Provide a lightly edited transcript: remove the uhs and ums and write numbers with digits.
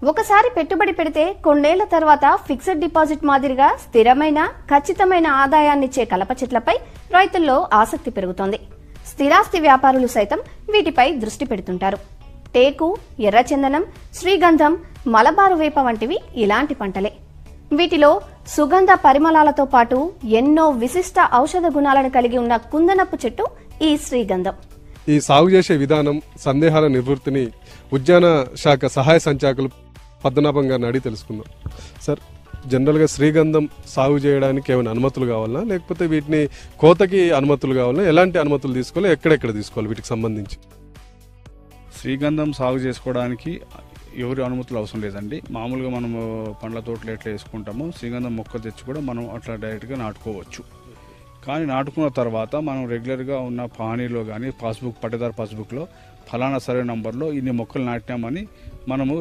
ఒకసారి పెట్టుబడి పెడితే కొన్నేళ్ల తర్వాత ఫిక్స్డ్ డిపాజిట్ మాదిరిగా స్థిరమైన ఖచ్చితమైన ఆదాయాన్నిచ్చే కలప చెట్లపై రైతుల్లో ఆసక్తి పెరుగుతోంది. స్థిరాస్తి వ్యాపారులు సైతం వీటిపై దృష్టి పెడుతుంటారు. టేకు, ఎర్రచందనం, శ్రీగంధం, మలబారు వేప వంటివి ఇలాంటి పంటలే. వీటిలో సుగంధ పరిమళాలతో పాటు ఎన్నో విశిష్ట ఔషధ గుణాలను కలిగి ఉన్న కుందనపు చెట్టు ఈ శ్రీగంధం. ఈ సాగు చేసే విధానం, సందేహాల నివృత్తిని ఉద్యాన శాఖ సహాయ సంచాలకులు పద్మనాభం గారిని అడిగి తెలుసుకుందాం. సార్, జనరల్గా శ్రీగంధం సాగు చేయడానికి ఏమైనా అనుమతులు కావాలా, లేకపోతే వీటిని కోతకి అనుమతులు కావాలా, ఎలాంటి అనుమతులు తీసుకోవాలి, ఎక్కడెక్కడ తీసుకోవాలి వీటికి సంబంధించి? శ్రీగంధం సాగు చేసుకోవడానికి ఎవరి అనుమతులు అవసరం లేదండి. మామూలుగా మనము పండ్ల తోటలు ఎట్లా వేసుకుంటామో శ్రీగంధం మొక్క తెచ్చి కూడా మనం అట్లా డైరెక్ట్గా నాటుకోవచ్చు. కానీ నాటుకున్న తర్వాత మనం రెగ్యులర్గా ఉన్న పానీలో కానీ పట్టేదారు పాస్బుక్లో ఫలానా సర్వే నంబర్లో ఇన్ని మొక్కలు నాటినామని మనము